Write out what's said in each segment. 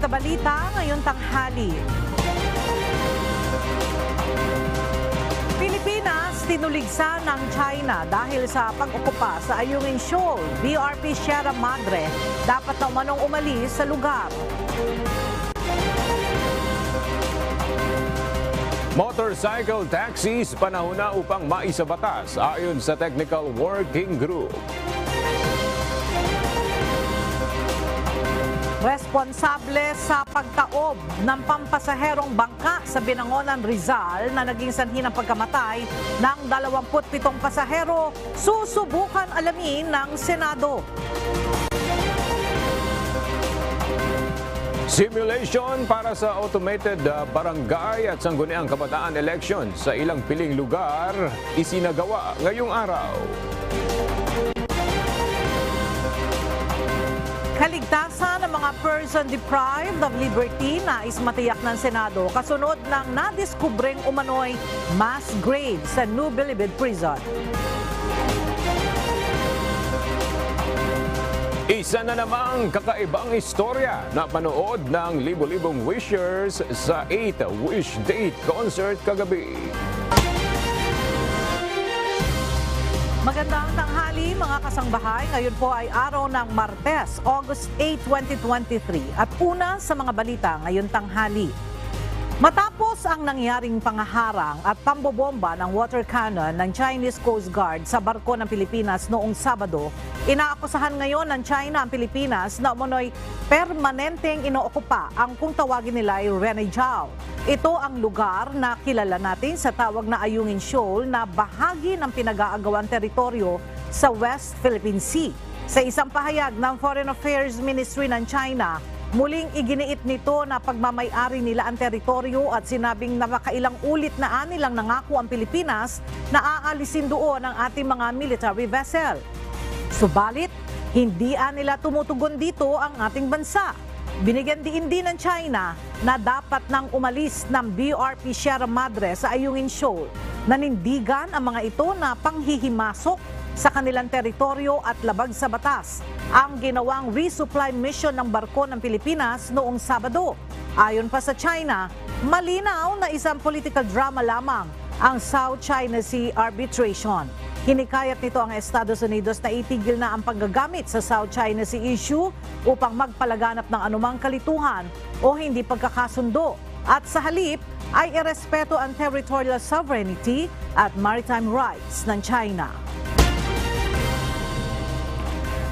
balita ngayong tanghali. Pilipinas tinuligsa ng China dahil sa pag-okupa sa Ayungin Shoal. BRP Sierra Madre dapat na umanong umalis sa lugar. Motorcycle taxis panahon na upang maisabatas ayon sa Technical Working Group. Responsable sa pagtaob ng pampasaherong bangka sa Binangonan, Rizal na naging sanhi ng pagkamatay ng 27 pasahero, susubukan alamin ng Senado. Simulation para sa automated barangay at sangguniang kabataan election sa ilang piling lugar isinagawa ngayong araw. Kaligtasan ng mga person deprived of liberty nais matiyak ng Senado kasunod ng nadiskubreng umano'y mass grave sa New Bilibid Prison. Isa na namang kakaibang istorya na panood ng libo-libong wishers sa 8 Wish Date concert kagabi. Magandang tanghali mga kasangbahay. Ngayon po ay araw ng Martes, August 8, 2023 at una sa mga balita ngayon tanghali. Matapos ang nangyaring pangaharang at pambobomba ng water cannon ng Chinese Coast Guard sa barko ng Pilipinas noong Sabado, inaakusahan ngayon ng China ang Pilipinas na umano'y permanenteng inookupa ang kung tawagin nila ay Renejao. Ito ang lugar na kilala natin sa tawag na Ayungin Shoal na bahagi ng pinag-aagawang teritoryo sa West Philippine Sea. Sa isang pahayag ng Foreign Affairs Ministry ng China, muling iginiit nito na pagmamay-ari nila ang teritoryo at sinabing na makailang ulit na anilang nangako ang Pilipinas na aalisin doon ang ating mga military vessel. Subalit, hindi nila tumutugon dito ang ating bansa. Binigyan din ng China na dapat nang umalis ng BRP Sierra Madre sa Ayungin Shoal. Nanindigan ang mga ito na panghihimasok sa kanilang teritoryo at labag sa batas ang ginawang resupply mission ng barko ng Pilipinas noong Sabado. Ayon pa sa China, malinaw na isang political drama lamang ang South China Sea Arbitration. Hinikayat nito ang Estados Unidos na itigil na ang paggagamit sa South China Sea issue upang magpalaganap ng anumang kalituhan o hindi pagkakasundo at sa halip ay irespeto ang territorial sovereignty at maritime rights ng China.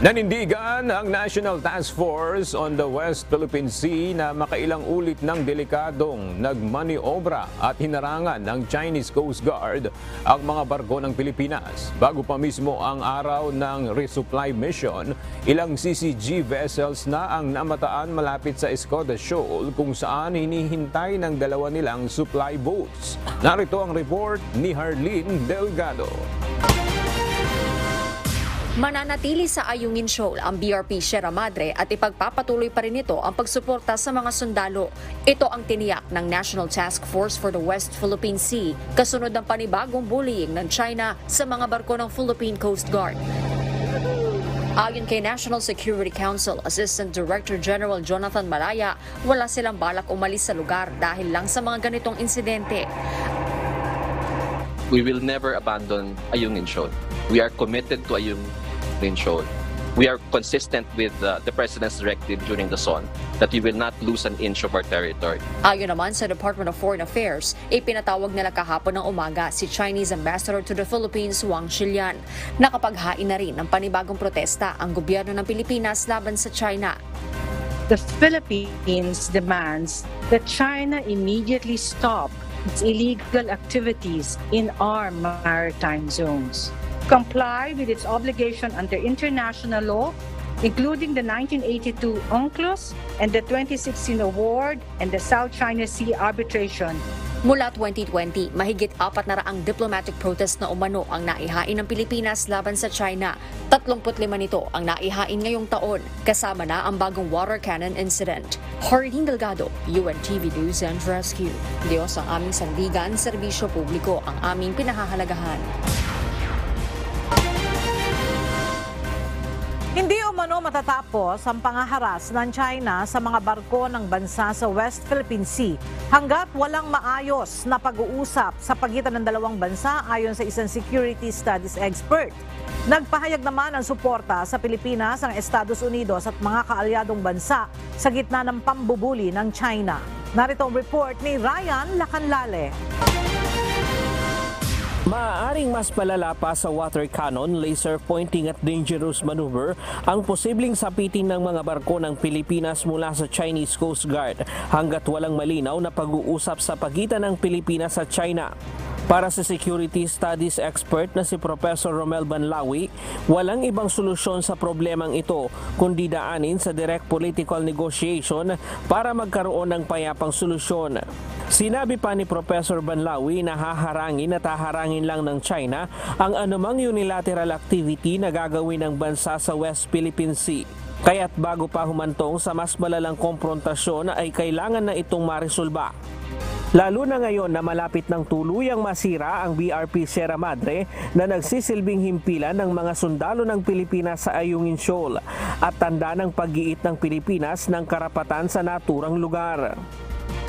Nanindigan ang National Task Force on the West Philippine Sea na makailang ulit ng delikadong nagmaniobra at hinarangan ng Chinese Coast Guard ang mga barko ng Pilipinas. Bago pa mismo ang araw ng resupply mission, ilang CCG vessels na ang namataan malapit sa Escoda Shoal kung saan hinihintay ng dalawa nilang supply boats. Narito ang report ni Harleen Delgado. Mananatili sa Ayungin Shoal ang BRP Sierra Madre at ipagpapatuloy pa rin ito ang pagsuporta sa mga sundalo. Ito ang tiniyak ng National Task Force for the West Philippine Sea kasunod ng panibagong bullying ng China sa mga barko ng Philippine Coast Guard. Ayon kay National Security Council Assistant Director General Jonathan Malaya, wala silang balak umalis sa lugar dahil lang sa mga ganitong insidente. We will never abandon Ayungin Shoal. We are committed to Ayungin Shoal. We are consistent with the President's directive during the SON that we will not lose an inch of our territory. Ayon naman sa Department of Foreign Affairs, ipinatawag nila kahapon ng umaga si Chinese Ambassador to the Philippines, Wang Shilian. Nakapaghain na rin ng panibagong protesta ang gobyerno ng Pilipinas laban sa China. The Philippines demands that China immediately stop its illegal activities in our maritime zones, comply with its obligation under international law, including the 1982 UNCLOS and the 2016 award and the South China Sea Arbitration. Mula 2020, mahigit 400 diplomatic protest na umano ang naihain ng Pilipinas laban sa China. 35 nito ang naihain ngayong taon, kasama na ang bagong water cannon incident. Harleen Delgado, UNTV News and Rescue. Diyos ang aming sandigan, serbisyo publiko ang aming pinahahalagahan. Hindi umano umano matatapos ang pangaharas ng China sa mga barko ng bansa sa West Philippine Sea hanggat walang maayos na pag-uusap sa pagitan ng dalawang bansa ayon sa isang security studies expert. Nagpahayag naman ng suporta sa Pilipinas ang Estados Unidos at mga kaalyadong bansa sa gitna ng pambubuli ng China. Narito ang report ni Ryan Lacanlale. Maaaring mas palala pa sa water cannon, laser pointing at dangerous maneuver ang posibleng sapitin ng mga barko ng Pilipinas mula sa Chinese Coast Guard hanggat walang malinaw na pag-uusap sa pagitan ng Pilipinas at China. Para sa security studies expert na si Professor Romel Banlawi, walang ibang solusyon sa problemang ito kundi daanin sa direct political negotiation para magkaroon ng payapang solusyon. Sinabi pa ni Professor Banlawi na haharangin at haharangin lang ng China ang anumang unilateral activity na gagawin ng bansa sa West Philippine Sea. Kaya't bago pa humantong sa mas malalang komprontasyon ay kailangan na itong maresolba. Lalo na ngayon na malapit ng tuluyang masira ang BRP Sierra Madre na nagsisilbing himpilan ng mga sundalo ng Pilipinas sa Ayungin Shoal at tanda ng pag-iit ng Pilipinas ng karapatan sa naturang lugar.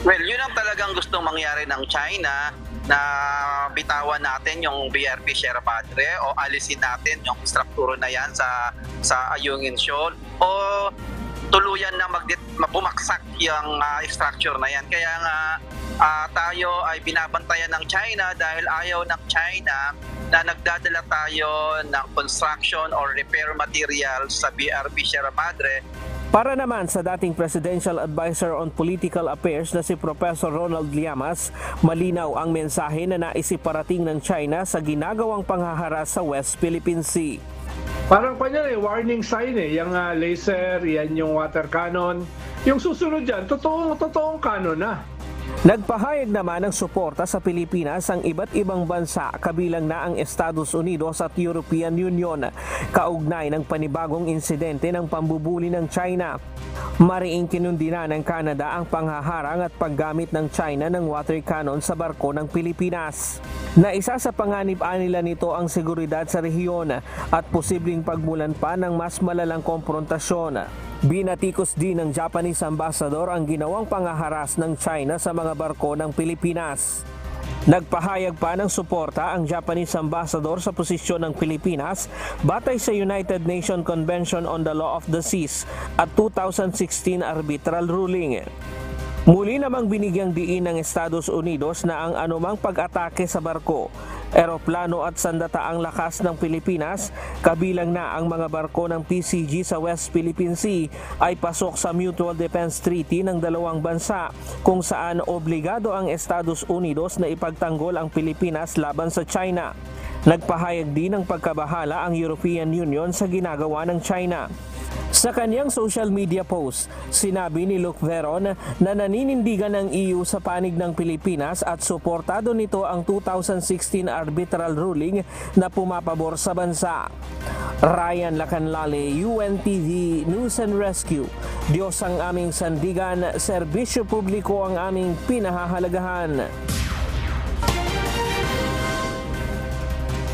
Well, yun ang talagang gustong mangyari ng China, na bitawan natin yung BRP Sierra Madre o alisin natin yung structure na yan sa Ayungin Shoal o tuluyan na bumaksak yung structure na yan. Kaya nga tayo ay binabantayan ng China dahil ayaw ng China na nagdadala tayo ng construction or repair materials sa BRP Sierra Madre. Para naman sa dating Presidential Advisor on Political Affairs na si Professor Ronald Llamas, malinaw ang mensahe na naisiparating ng China sa ginagawang panghaharas sa West Philippine Sea. Parang kanya warning sign yung laser, yan yung water cannon. Yung susunod dyan, totoong cannon na. Nagpahayag naman ng suporta sa Pilipinas ang iba't ibang bansa kabilang na ang Estados Unidos at European Union kaugnay ng panibagong insidente ng pambubuli ng China. Mariing kinundina ng Canada ang panghaharang at paggamit ng China ng water cannon sa barko ng Pilipinas. Na isa sa panganib-anila nito ang seguridad sa rehiyon at posibleng pagmulan pa ng mas malalang komprontasyon. Binatikos din ng Japanese Ambassador ang ginawang pangaharas ng China sa mga barko ng Pilipinas. Nagpahayag pa ng suporta ang Japanese Ambassador sa posisyon ng Pilipinas batay sa United Nations Convention on the Law of the Seas at 2016 arbitral ruling. Muli namang binigyang diin ng Estados Unidos na ang anumang pag-atake sa barko, eroplano at sandataang lakas ng Pilipinas, kabilang na ang mga barko ng PCG sa West Philippine Sea, ay pasok sa Mutual Defense Treaty ng dalawang bansa kung saan obligado ang Estados Unidos na ipagtanggol ang Pilipinas laban sa China. Nagpahayag din ng pagkabahala ang European Union sa ginagawa ng China. Sa kanyang social media post, sinabi ni Luc Veron na naninindigan ng EU sa panig ng Pilipinas at suportado nito ang 2016 arbitral ruling na pumapabor sa bansa. Ryan Lacanlale, UNTV News and Rescue. Diyos ang aming sandigan, serbisyo publiko ang aming pinahahalagahan.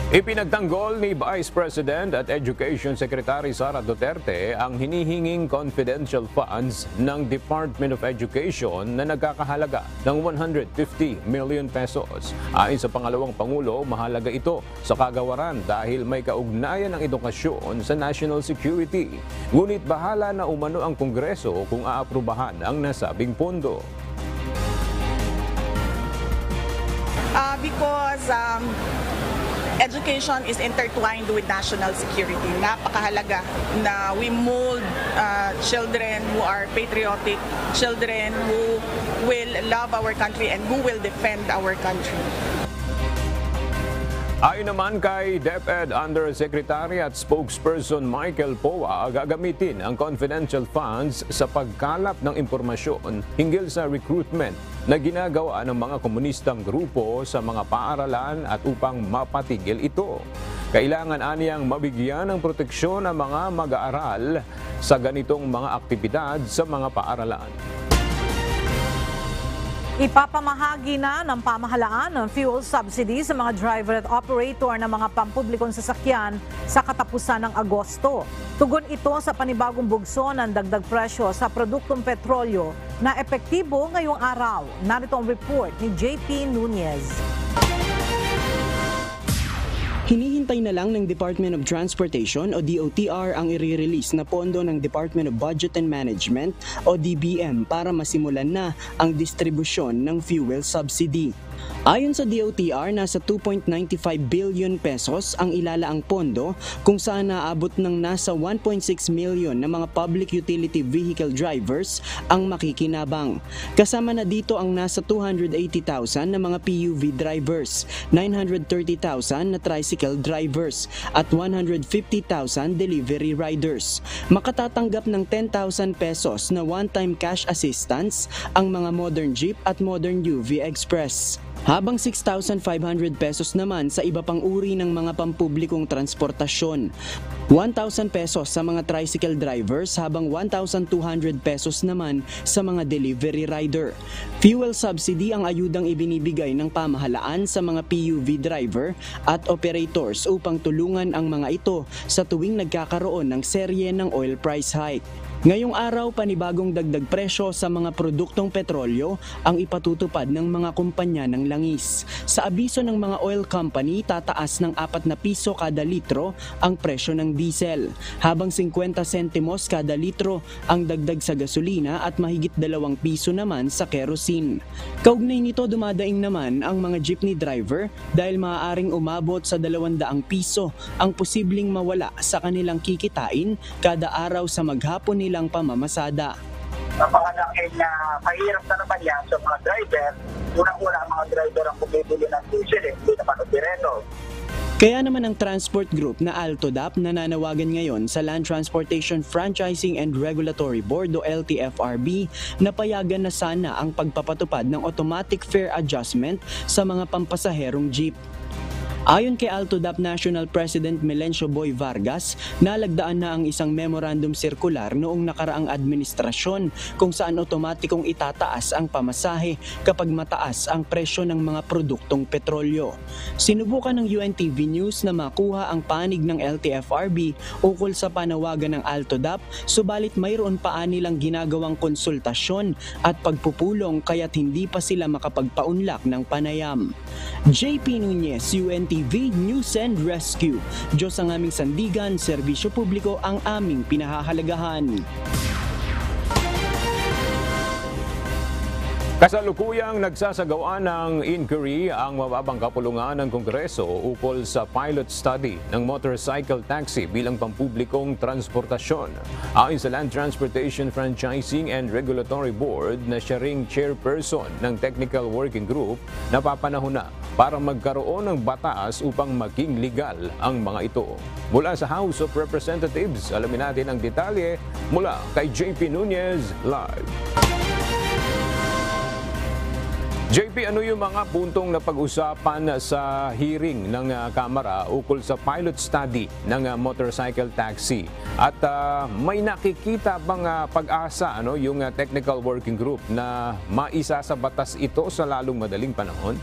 Ipinagtanggol ni Vice President at Education Secretary Sara Duterte ang hinihinging confidential funds ng Department of Education na nagkakahalaga ng 150 million pesos. Ayon sa pangalawang Pangulo, mahalaga ito sa kagawaran dahil may kaugnayan ng edukasyon sa national security. Ngunit bahala na umano ang Kongreso kung aaprubahan ang nasabing pondo. Because education is intertwined with national security. Napakahalaga na we mold children who are patriotic, children who will love our country and who will defend our country. Ayon naman kay DepEd Undersecretary at Spokesperson Michael Poa, gagamitin ang confidential funds sa pagkalap ng impormasyon hinggil sa recruitment na ginagawa ng mga komunistang grupo sa mga paaralan at upang mapatigil ito. Kailangan aniyang mabigyan ng proteksyon ang mga mag-aaral sa ganitong mga aktibidad sa mga paaralan. Ipapamahagi na ng pamahalaan ng fuel subsidy sa mga driver at operator ng mga pampublikong sasakyan sa katapusan ng Agosto. Tugon ito sa panibagong bugso ng dagdag presyo sa produktong petrolyo na epektibo ngayong araw. Narito ang report ni JP Nunez. Hinihintay na lang ng Department of Transportation o DOTR ang i-release na pondo ng Department of Budget and Management o DBM para masimulan na ang distribusyon ng fuel subsidy. Ayon sa DOTR, nasa 2.95 billion pesos ang ilalaang pondo kung saan naabot ng nasa 1.6 million na mga public utility vehicle drivers ang makikinabang. Kasama na dito ang nasa 280,000 na mga PUV drivers, 930,000 na tricycle drivers at 150,000 delivery riders. Makatatanggap ng 10,000 pesos na one-time cash assistance ang mga modern jeep at modern UV Express. Habang 6,500 pesos naman sa iba pang uri ng mga pampublikong transportasyon. 1,000 pesos sa mga tricycle drivers habang 1,200 pesos naman sa mga delivery rider. Fuel subsidy ang ayudang ibinibigay ng pamahalaan sa mga PUV driver at operators upang tulungan ang mga ito sa tuwing nagkakaroon ng serye ng oil price hike. Ngayong araw, panibagong dagdag presyo sa mga produktong petrolyo ang ipatutupad ng mga kumpanya ng langis. Sa abiso ng mga oil company, tataas ng 4 na piso kada litro ang presyo ng diesel, habang 50 sentimos kada litro ang dagdag sa gasolina at mahigit 2 piso naman sa kerosene. Kaugnay nito, dumadaing naman ang mga jeepney driver dahil maaaring umabot sa 200 piso ang posibleng mawala sa kanilang kikitain kada araw sa maghapon nilang pamamasada. Napakalaking mahirap na naman yan sa mga driver. Unang-una ang mga driver ang bumibili ng diesel, hindi naman operero. Kaya naman ang transport group na AltoDAP nananawagan ngayon sa Land Transportation Franchising and Regulatory Board o LTFRB na payagan na sana ang pagpapatupad ng automatic fare adjustment sa mga pampasaherong jeep. Ayon kay AltoDAP National President Melencio Boy Vargas, nalagdaan na ang isang memorandum circular noong nakaraang administrasyon kung saan otomatikong itataas ang pamasahe kapag mataas ang presyo ng mga produktong petrolyo. Sinubukan ng UNTV News na makuha ang panig ng LTFRB ukol sa panawagan ng AltoDAP, subalit mayroon pa nilang ginagawang konsultasyon at pagpupulong kaya't hindi pa sila makapagpaunlak ng panayam. JP Nunez, UNTV News and Rescue. Diyos ang aming sandigan, serbisyo publiko ang aming pinahahalagahan. Kasalukuyang nagsasagawa ng inquiry ang mababang kapulungan ng Kongreso ukol sa pilot study ng motorcycle taxi bilang pampublikong transportasyon. Ayon sa Land Transportation Franchising and Regulatory Board na siya ring chairperson ng Technical Working Group, napapanahon na para magkaroon ng batas upang maging legal ang mga ito. Mula sa House of Representatives, alamin natin ang detalye mula kay JP Nunez live. JP, ano yung mga puntong napag-usapan sa hearing ng Kamara ukol sa pilot study ng motorcycle taxi? At may nakikita bang pag-asa yung Technical Working Group na maisa sa batas ito sa lalong madaling panahon?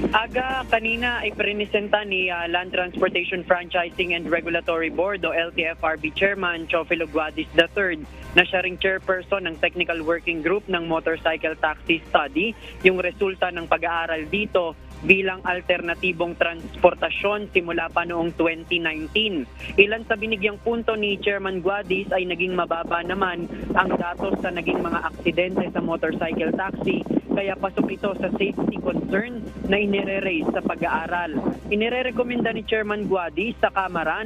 Aga kanina ay presenta ni Land Transportation Franchising and Regulatory Board o LTFRB Chairman Teofilo Guadis III na siya ring chairperson ng Technical Working Group ng Motorcycle Taxi Study, yung resulta ng pag-aaral dito bilang alternatibong transportasyon simula pa noong 2019. Ilan sa binigyang punto ni Chairman Guadis ay naging mababa naman ang datos sa naging mga aksidente sa motorcycle taxi, kaya pasok ito sa safety concern na inire-raise sa pag-aaral. Inirerekomenda ni Chairman Guadis sa Kamara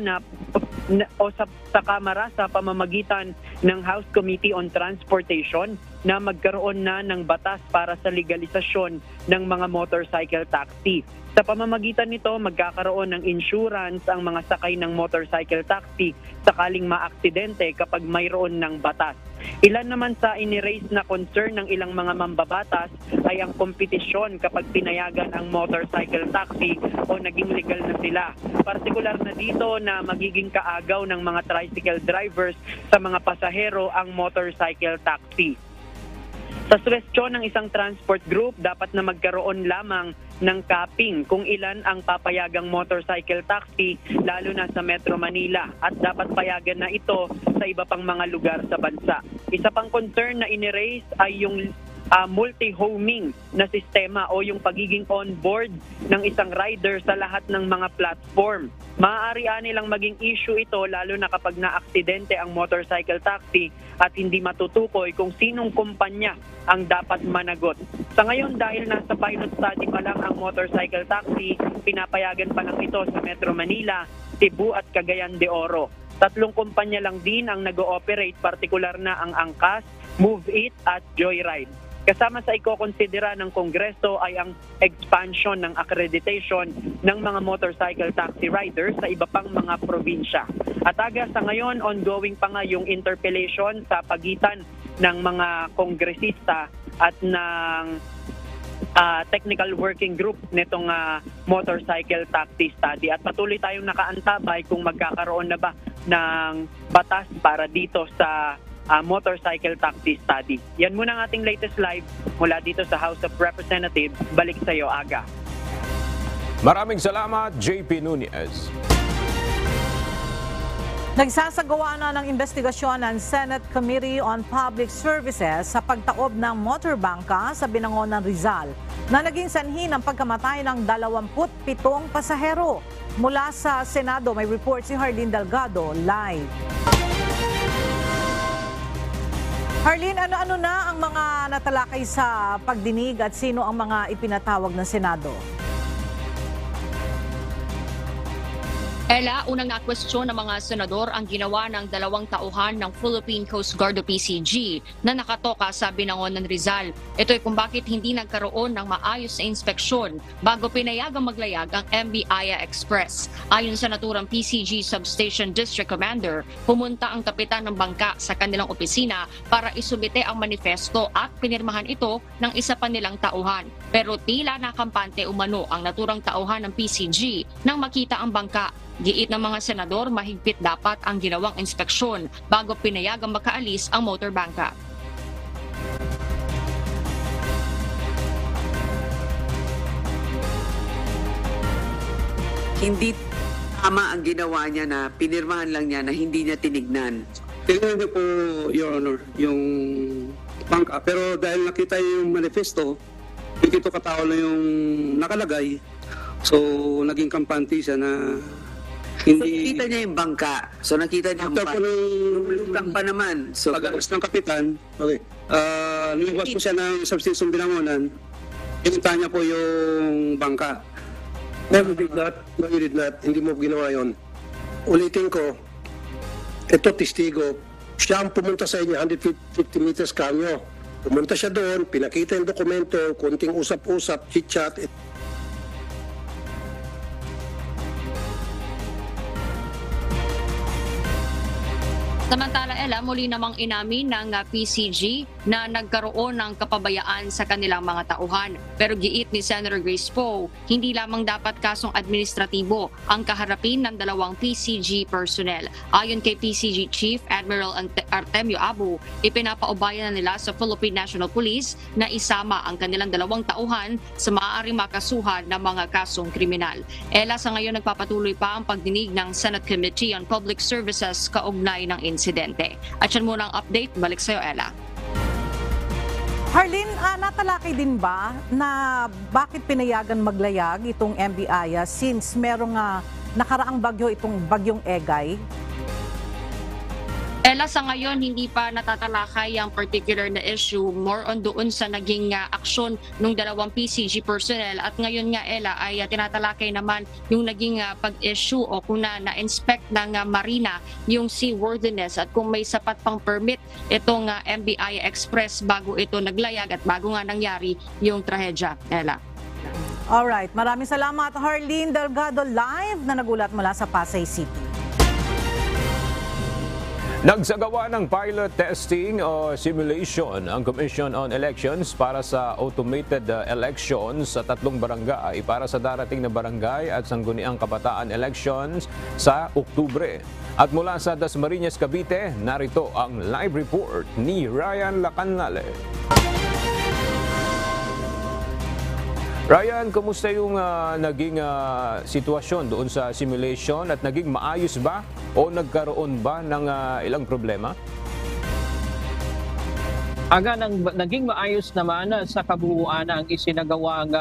sa Kamara sa pamamagitan ng House Committee on Transportation na magkaroon na ng batas para sa legalisasyon ng mga motorcycle taxi. Sa pamamagitan nito, magkakaroon ng insurance ang mga sakay ng motorcycle taxi sakaling maaksidente kapag mayroon ng batas. Ilan naman sa iniraise na concern ng ilang mga mambabatas ay ang kompetisyon kapag pinayagan ang motorcycle taxi o naging legal na sila. Partikular na dito na magiging kaagaw ng mga tricycle drivers sa mga pasahero ang motorcycle taxi. Sa suwestyon ng isang transport group, dapat na magkaroon lamang ng capping kung ilan ang papayagang motorcycle taxi lalo na sa Metro Manila at dapat payagan na ito sa iba pang mga lugar sa bansa. Isa pang concern na iniraise ay yung multi-homing na sistema o yung pagiging on-board ng isang rider sa lahat ng mga platform. Maaari nilang maging issue ito lalo na kapag na-aksidente ang motorcycle taxi at hindi matutukoy kung sinong kumpanya ang dapat managot. Sa ngayon, dahil nasa pilot study pa lang ang motorcycle taxi, pinapayagan pa lang ito sa Metro Manila, Cebu at Cagayan de Oro. 3 kumpanya lang din ang nag-ooperate, partikular na ang Angkas, Move It at Joyride. Kasama sa ikokonsidera ng Kongreso ay ang expansion ng accreditation ng mga motorcycle taxi riders sa iba pang mga probinsya. At sa ngayon, ongoing pa nga yung interpellation sa pagitan ng mga kongresista at ng technical working group nitong motorcycle taxi study. At patuloy tayong nakaantabay kung magkakaroon na ba ng batas para dito sa motorcycle taxi study. Yan muna ang ating latest live mula dito sa House of Representatives. Balik sa iyo, Aga. Maraming salamat, JP Nunez. Nagsasagawa na ng investigasyon ng Senate Committee on Public Services sa pagtaob ng motorbangka sa Binangonan, Rizal na naging sanhi ng pagkamatay ng 27 pasahero. Mula sa Senado, may report si Harleen Delgado live. Harleen, ano-ano na ang mga natalakay sa pagdinig at sino ang mga ipinatawag ng Senado? Ella, unang na-question ng mga senador ang ginawa ng 2 tauhan ng Philippine Coast Guard o PCG na nakatoka sa Binangonan, Rizal. Ito ay kung bakit hindi nagkaroon ng maayos na inspeksyon bago pinayagang maglayag ang MV Aya Express. Ayon sa naturang PCG Substation District Commander, pumunta ang kapitan ng bangka sa kanilang opisina para isubite ang manifesto at pinirmahan ito ng isa pa nilang tauhan. Pero tila nakampante umano ang naturang tauhan ng PCG nang makita ang bangka. Giit ng mga senador, mahigpit dapat ang ginawang inspeksyon bago pinayagang makaalis ang motorbangka. Hindi tama ang ginawa niya na pinirmahan lang niya na hindi niya tinignan. Tingnan niyo po, Your Honor, yung bangka. Pero dahil nakita yung manifesto, hindi ito katao na yung nakalagay. So, naging kampante siya na hindi... So, nakita niya yung bangka. So, nakita niya yung bangka. Lumulutang pa naman. So, pag-alas ng kapitan, okay. Lumabas po siya ng substation Binangonan. Pinunta niya po yung bangka. No, you did not. No, you did not. Hindi mo ginawa yun. Ulitin ko, ito testigo, siya ang pumunta sa inyo, 150 meters kanyo. Pumunta siya doon, pinakita yung dokumento, konting usap-usap, chit-chat. Samantala, Ella, muli namang inamin ng PCG na nagkaroon ng kapabayaan sa kanilang mga tauhan. Pero giit ni Senator Grace Poe, hindi lamang dapat kasong administratibo ang kaharapin ng 2 PCG personnel. Ayon kay PCG Chief Admiral Artemio Abu, ipinapaubayan na nila sa Philippine National Police na isama ang kanilang 2 tauhan sa maaaring makasuhan ng mga kasong kriminal. Ella, sa ngayon nagpapatuloy pa ang pagdinig ng Senate Committee on Public Services kaugnay ng insidente. At yan muna ang update. Balik sa'yo, Ella. Harleen, natalakay din ba na bakit pinayagan maglayag itong MV Aya since merong nakaraang bagyo itong bagyong Egay? Ella, sa ngayon, hindi pa natatalakay ang particular na issue. More on doon sa naging aksyon ng 2 PCG personnel. At ngayon nga, Ella, ay tinatalakay naman yung naging pag-issue o kung na-inspect ng Marina yung seaworthiness at kung may sapat pang permit itong MV Aya Express bago ito naglayag at bago nga nangyari yung trahedya, Ella. Alright, maraming salamat Harleen Delgado live na nagulat mula sa Pasay City. Nagsagawa ng pilot testing o simulation ang Commission on Elections para sa automated elections sa 3 barangay para sa darating na barangay at sangguniang kabataan elections sa Oktubre. At mula sa Dasmariñas, Cavite, narito ang live report ni Ryan Lacanale. Ryan, kumusta yung naging sitwasyon doon sa simulation at naging maayos ba o nagkaroon ba ng ilang problema? Naging maayos naman sa kabuuan ang isinagawang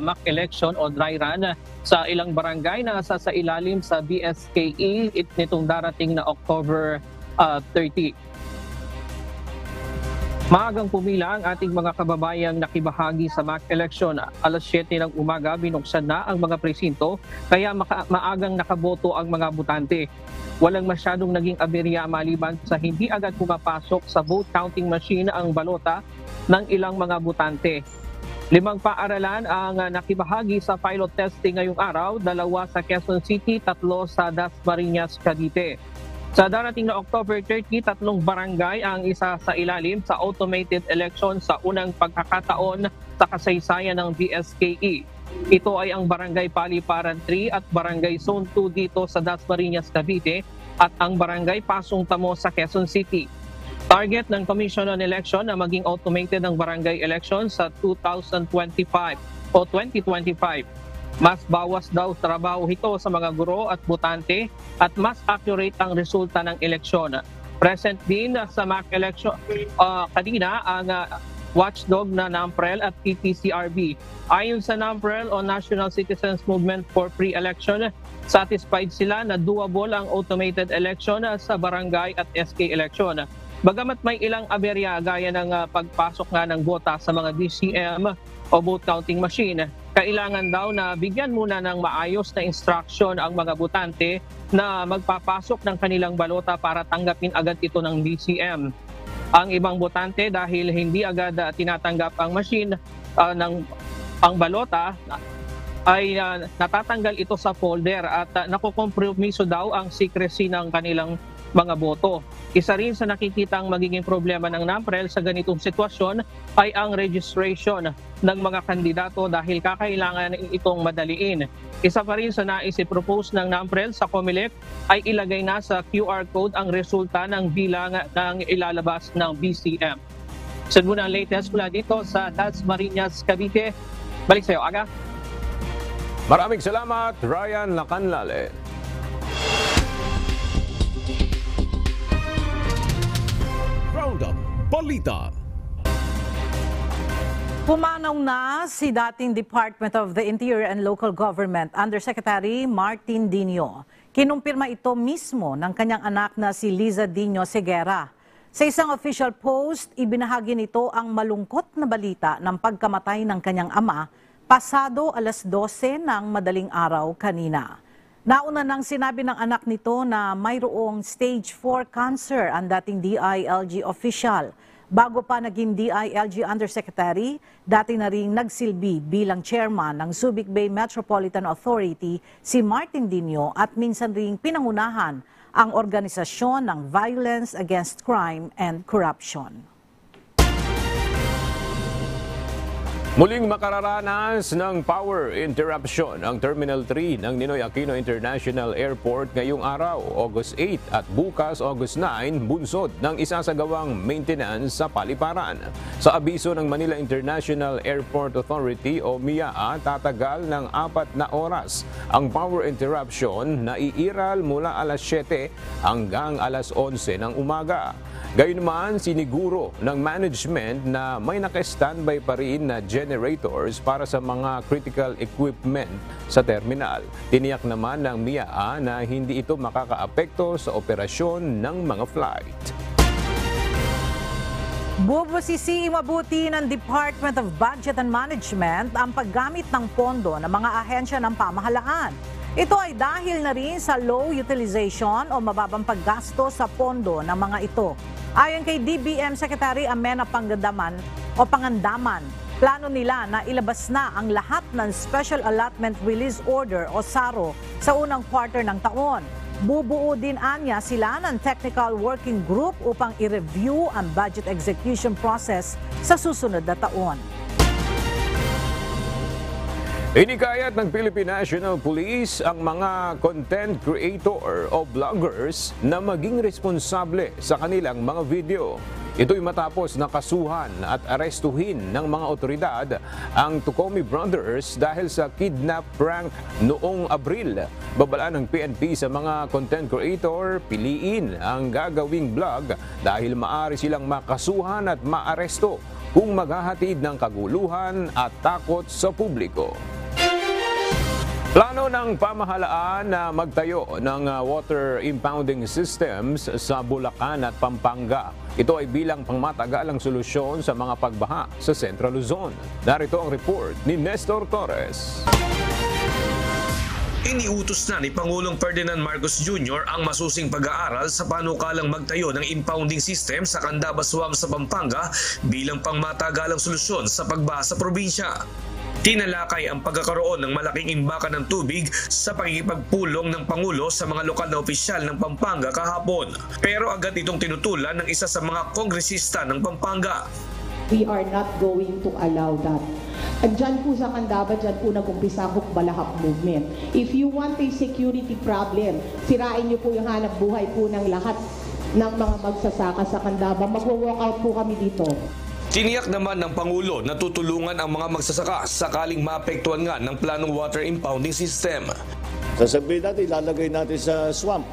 mock election o dry run sa ilang barangay na nasa sa ilalim sa BSKE nitong darating na October 30. Maagang pumila ang ating mga kababayang nakibahagi sa mock election. Alas 7 ng umaga binuksan na ang mga presinto kaya maagang nakaboto ang mga botante. Walang masyadong naging aberya maliban sa hindi agad pumapasok sa vote counting machine ang balota ng ilang mga botante. 5 paaralan ang nakibahagi sa pilot testing ngayong araw, 2 sa Quezon City, 3 sa Dasmariñas, Cavite. Sa darating na October 30, 3 barangay ang isa sa ilalim sa automated election sa unang pagkakataon sa kasaysayan ng BSKE. Ito ay ang Barangay Paliparan 3 at Barangay Zone 2 dito sa Dasmariñas, Cavite at ang Barangay Pasong Tamo sa Quezon City. Target ng Commission on Election na maging automated ang barangay election sa 2025 o 2025. Mas bawas daw trabaho ito sa mga guro at botante at mas accurate ang resulta ng eleksyon. Present din sa mock election kanina ang watchdog na NAMPREL at PPCRB. Ayon sa NAMPREL o National Citizens Movement for Pre-Election, satisfied sila na doable ang automated election sa barangay at SK election. Bagamat may ilang aberya gaya ng pagpasok nga ng bota sa mga DCM o vote counting machine, kailangan daw na bigyan muna ng maayos na instruction ang mga botante na magpapasok ng kanilang balota para tanggapin agad ito ng DCM. Ang ibang botante dahil hindi agad tinatanggap ang machine ang balota ay natatanggal ito sa folder at nakukompromiso daw ang secrecy ng kanilang mga boto. Isa rin sa nakikitang magiging problema ng NAMPREL sa ganitong sitwasyon ay ang registration ng mga kandidato dahil kakailangan itong madaliin. Isa pa rin sa nais i-propose ng NAMPREL sa COMELEC ay ilagay na sa QR code ang resulta ng bilang ng ilalabas ng BCM. So muna ang latest mula dito sa Dasmariñas, Cavite. Balik sa iyo, Aga. Maraming salamat, Ryan Lacanale. Roundup Balita. Pumanaw na si dating Department of the Interior and Local Government Undersecretary Martin Dino. Kinumpirma ito mismo ng kanyang anak na si Liza Dino Seguera. Sa isang official post, ibinahagi nito ang malungkot na balita ng pagkamatay ng kanyang ama pasado alas 12 ng madaling araw kanina. Nauna nang sinabi ng anak nito na mayroong stage 4 cancer ang dating DILG official. Bago pa naging DILG Undersecretary, dati na ring nagsilbi bilang chairman ng Subic Bay Metropolitan Authority si Martin Dino at minsan ring pinangunahan ang organisasyon ng Violence Against Crime and Corruption. Muling makararanas ng power interruption ang Terminal 3 ng Ninoy Aquino International Airport ngayong araw, August 8 at bukas, August 9, bunsod ng isasagawang maintenance sa paliparan. Sa abiso ng Manila International Airport Authority o MIAA, tatagal ng 4 na oras ang power interruption na iiral mula alas 7 hanggang alas 11 ng umaga. Gayunman, siniguro ng management na may naka-standby pa rin na generators para sa mga critical equipment sa terminal. Tiniyak naman ng MIAA na hindi ito makakaapekto sa operasyon ng mga flight. Bubusisi mabuti ng Department of Budget and Management ang paggamit ng pondo ng mga ahensya ng pamahalaan. Ito ay dahil na rin sa low utilization o mababang paggasto sa pondo ng mga ito. Ayon kay DBM Secretary Amena Pangandaman, plano nila na ilabas na ang lahat ng Special Allotment Release Order o SARO sa unang quarter ng taon. Bubuo din anya sila ng technical working group upang i-review ang budget execution process sa susunod na taon. Hinikayat ng Philippine National Police ang mga content creator o vloggers na maging responsable sa kanilang mga video. Ito'y matapos nakasuhan at arestuhin ng mga otoridad ang Tucomi Brothers dahil sa kidnap prank noong Abril. Babala ng PNP sa mga content creator, piliin ang gagawing vlog dahil maaari silang makasuhan at maaresto kung maghahatid ng kaguluhan at takot sa publiko. Plano ng pamahalaan na magtayo ng water impounding systems sa Bulacan at Pampanga. Ito ay bilang pangmatagalang solusyon sa mga pagbaha sa Central Luzon. Narito ang report ni Nestor Torres. Iniutos na ni Pangulong Ferdinand Marcos Jr. ang masusing pag-aaral sa panukalang magtayo ng impounding system sa Candaba Swamp sa Pampanga bilang pangmatagalang solusyon sa pagbaha sa probinsya. Tinalakay ang pagkakaroon ng malaking imbakan ng tubig sa pakikipagpulong ng Pangulo sa mga lokal na opisyal ng Pampanga kahapon. Pero agad itong tinutulan ng isa sa mga kongresista ng Pampanga. We are not going to allow that. At dyan po sa Candaba, dyan po nag-umpisa ang Hukbalahap movement. If you want a security problem, sirain niyo po yung hanap buhay po ng lahat ng mga magsasaka sa Candaba. Mag-walk out po kami dito. Tiniyak naman ng Pangulo na tutulungan ang mga magsasaka sakaling maapektuhan nga ng planong water impounding system. Sasabihin natin, ilalagay natin sa swamp.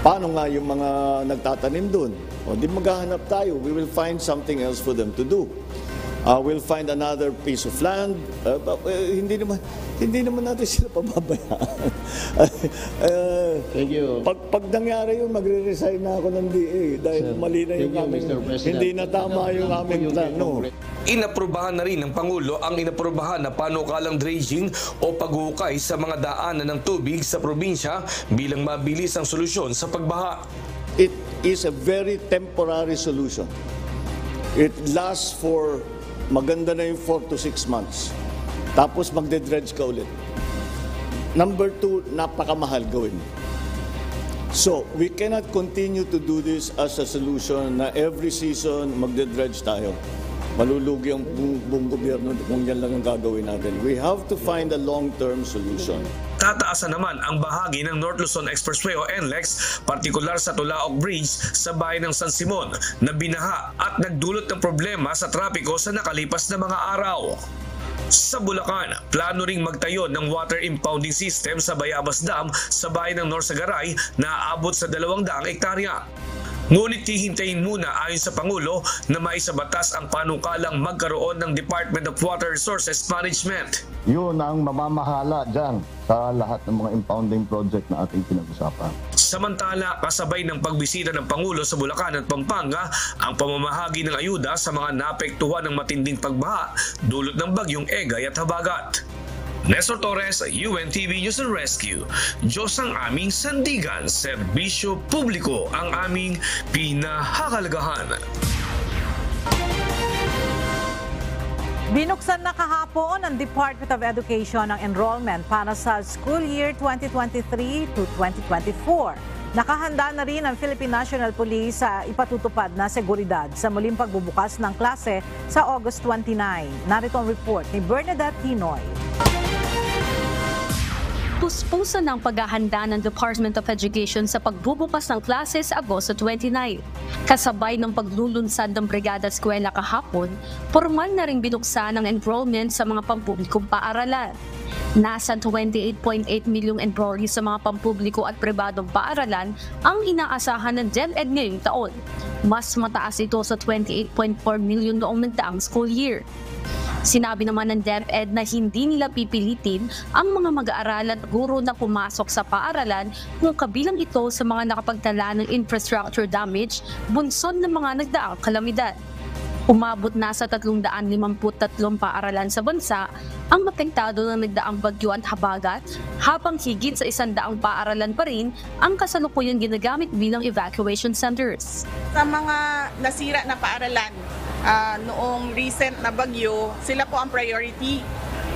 Paano nga yung mga nagtatanim doon? O di maghahanap tayo. We will find something else for them to do. We'll find another piece of land. Hindi naman natin sila pababayaan. Thank you. Pag nangyari yun, magre-resign na ako ng DA dahil mali na yung aming, hindi na tama yung aming plano. Inaprubahan na rin ng Pangulo ang inaprubahan na panukalang dredging o paghuhukay sa mga daanan ng tubig sa probinsya bilang mabilis ang solusyon sa pagbaha. It is a very temporary solution. It lasts for maganda na yung 4 to 6 months. Tapos magde-dredge ka ulit. Number 2, napakamahal gawin. So, we cannot continue to do this as a solution na every season magde-dredge tayo. Malulugi ang buong gobyerno kung yan lang ang gagawin natin. We have to find a long-term solution. Tataasan naman ang bahagi ng North Luzon Expressway o NLEX, partikular sa Tulaok Bridge sa bayan ng San Simon na binaha at nagdulot ng problema sa trapiko sa nakalipas na mga araw. Sa Bulacan, plano ring magtayo ng water impounding system sa Bayabas Dam sa bayan ng Norsagaray na aabot sa 200 hektarya. Ngunit hihintayin muna ayon sa Pangulo na maisabatas ang panukalang magkaroon ng Department of Water Resources Management. Yun ang mamamahala dyan sa lahat ng mga impounding project na ating pinag-usapan. Samantala, kasabay ng pagbisita ng Pangulo sa Bulacan at Pampanga, ang pamamahagi ng ayuda sa mga naapektuhan ng matinding pagbaha dulot ng bagyong Egay at Habagat. Nestor Torres, UNTV News and Rescue. Diyos ang aming sandigan, serbisyo publiko ang aming pinahahalagahan. Binuksan na kahapon ng Department of Education ang enrollment para sa school year 2023 to 2024. Nakahanda na rin ang Philippine National Police sa ipatutupad na seguridad sa muling pagbubukas ng klase sa August 29. Narito ang report ni Bernadette Tinoy. Puspusan ng paghahanda ng Department of Education sa pagbubukas ng klase sa Agosto 29. Kasabay ng paglulunsad ng Brigada Eskwela kahapon, formal na ring binuksan ang enrollment sa mga pampublikong paaralan. Nasa 28.8 milyong enrollees sa mga pampubliko at pribadong paaralan ang inaasahan ng DepEd ngayong taon. Mas mataas ito sa 28.4 milyon noong nagdaang school year. Sinabi naman ng DepEd na hindi nila pipilitin ang mga mag-aaral at guro na pumasok sa paaralan kung kabilang ito sa mga nakapagtala ng infrastructure damage bunsod ng mga nagdaang kalamidad. Umabot na sa 353 paaralan sa bansa ang apektado ng nagdaang bagyo at habagat, habang higit sa 100 paaralan pa rin ang kasalukuyang ginagamit bilang evacuation centers. Sa mga nasira na paaralan, noong recent na bagyo, sila po ang priority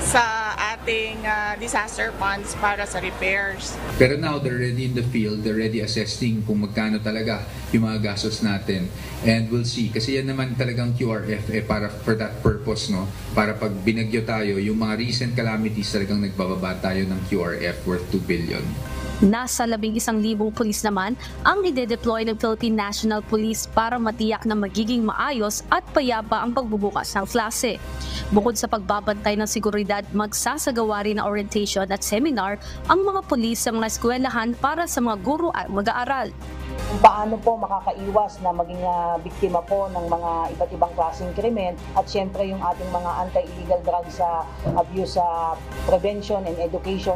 sa ating disaster funds para sa repairs. Pero now they're already in the field, they're already assessing kung magkano talaga yung mga gastos natin. And we'll see. Kasi yan naman talagang QRF para for that purpose, no? Para pag binagyo tayo, yung mga recent calamities talagang nagbababa tayo ng QRF worth 2 billion. Nasa 11,000 pulis naman ang ide-deploy ng Philippine National Police para matiyak na magiging maayos at payapa ang pagbubukas ng klase. Bukod sa pagbabantay ng seguridad, magsasagawa rin ng orientation at seminar ang mga pulis sa mga eskwelahan para sa mga guro at mag-aaral. Paano po makakaiwas na maging biktima po ng mga iba't ibang klaseng krimen at syempre yung ating mga anti-illegal drugs abuse prevention and education.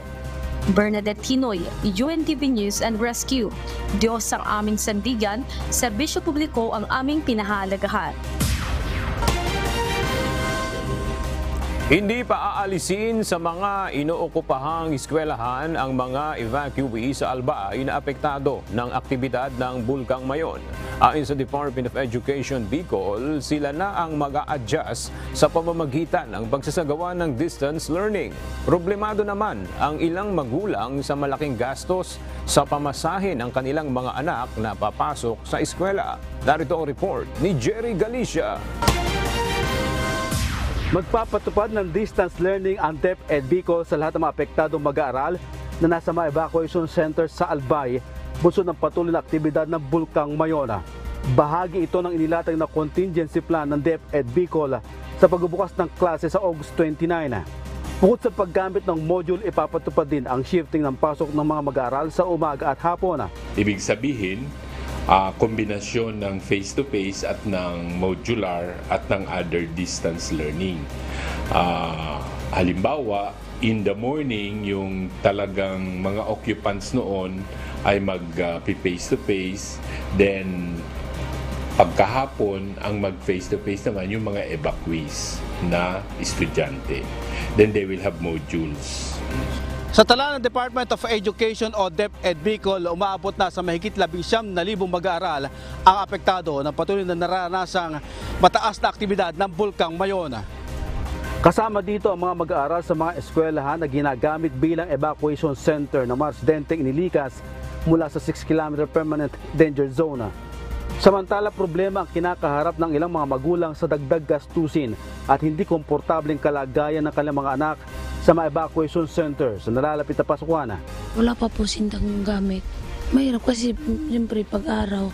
Bernadette Tinoy, UNTV News and Rescue. Diyos ang aming sandigan, serbisyo publiko ang aming pinahahalagahan. Hindi pa aalisin sa mga inookupahang eskwelahan ang mga evacuee sa Albay na apektado ng aktibidad ng Bulkang Mayon. Ayon sa Department of Education Bicol, sila na ang mag-a-adjust sa pamamagitan ng pagsasagawa ng distance learning. Problemado naman ang ilang magulang sa malaking gastos sa pamasahe ng kanilang mga anak na papasok sa eskwela. Narito ang report ni Jerry Galicia. Magpapatupad ng distance learning ang DepEd Bicol sa lahat ng mga apektadong mag-aaral na nasa mga evacuation centers sa Albay, bunsod ng patuloy na aktibidad ng Bulkang Mayona. Bahagi ito ng inilatag na contingency plan ng DepEd Bicol sa pagbubukas ng klase sa August 29. Bukod sa paggamit ng module, ipapatupad din ang shifting ng pasok ng mga mag-aaral sa umaga at hapon. Ibig sabihin, kombinasyon ng face-to-face at ng modular at ng other distance learning. Halimbawa, in the morning, yung talagang mga occupants noon ay mag-face-to-face. Then, pagkahapon, ang mag-face-to-face naman yung mga evacuees na estudyante. Then they will have modules. Sa tala ng Department of Education o DepEd Bicol, umaabot na sa mahigit 19,000 mag-aaral ang apektado ng patuloy na naranasang mataas na aktibidad ng Bulkang Mayona. Kasama dito ang mga mag-aaral sa mga eskwelahan na ginagamit bilang evacuation center ng Marsdente inilikas mula sa 6-kilometer permanent danger zone. Samantala, problema ang kinakaharap ng ilang mga magulang sa dagdag gastusin at hindi komportableng kalagayan ng kanilang mga anak sa mga evacuation centers sa nalalapit na pasukan. Wala pa po sindang gamit. Mahirap kasi siyempre pag-araw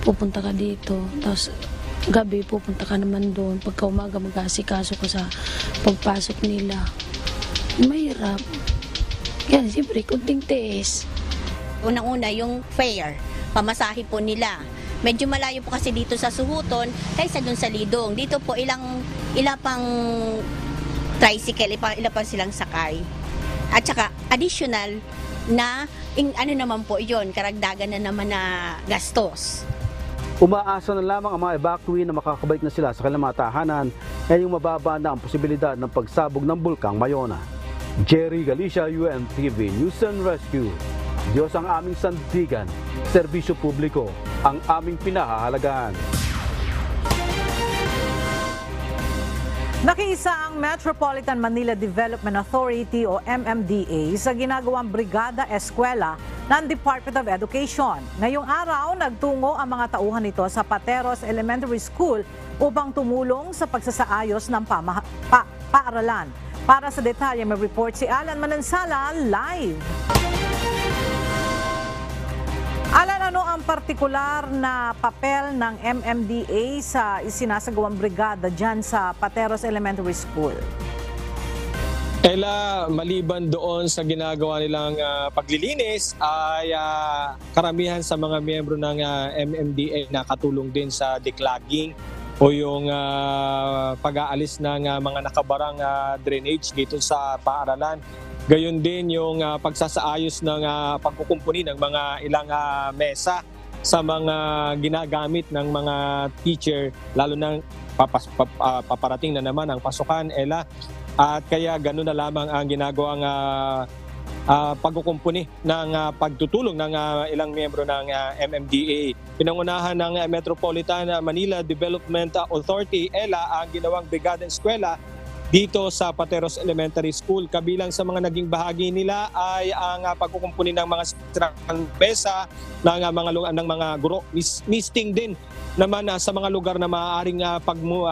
pupunta ka dito, tapos gabi pupunta ka naman doon. Pagka umaga mag-aasikaso ka sa pagpasok nila. Mahirap. Yan, siyempre kunting tiis. Unang-una yung fare, pamasahe po nila. Medyo malayo po kasi dito sa Suhuton kaysa doon sa Lidong. Dito po ilang pang tricycle, ilan pa silang sakay. At saka additional na ano naman po yon, karagdagan na naman na gastos. Umaasa na lamang ang mga evacuee na makakabalik na sila sa kanilang mga tahanan ngayong mababa na ang posibilidad ng pagsabog ng Bulkang Mayona. Jerry Galicia, UNTV News and Rescue. Diyos ang aming sandigan, serbisyo publiko ang aming pinahahalagahan. Nakiisa ang Metropolitan Manila Development Authority o MMDA sa ginagawang Brigada Eskwela ng Department of Education. Ngayong araw, nagtungo ang mga tauhan nito sa Pateros Elementary School upang tumulong sa pagsasaayos ng paaralan. Para sa detalye, may report si Alan Manansala live. Alan, ano ang partikular na papel ng MMDA sa isinasagawang brigada dyan sa Pateros Elementary School? Ella, maliban doon sa ginagawa nilang paglilinis, ay karamihan sa mga miyembro ng MMDA nakatulong din sa declogging o yung pag-aalis ng mga nakabarang drainage dito sa paaralan. Gayon din yung pagsasaayos ng pagkukumpuni ng mga ilang mesa sa mga ginagamit ng mga teacher, lalo na paparating na naman ang pasukan, Ella. At kaya gano'n na lamang ang ginagawang pagkukumpuni ng pagtutulong ng ilang miyembro ng MMDA. Pinangunahan ng Metropolitan Manila Development Authority, Ella, ang ginawang Brigada Eskwela dito sa Pateros Elementary School. Kabilang sa mga naging bahagi nila ay ang pagkukumpuni ng mga sirang mesa ng mga guro, misting din naman sa mga lugar na maaaring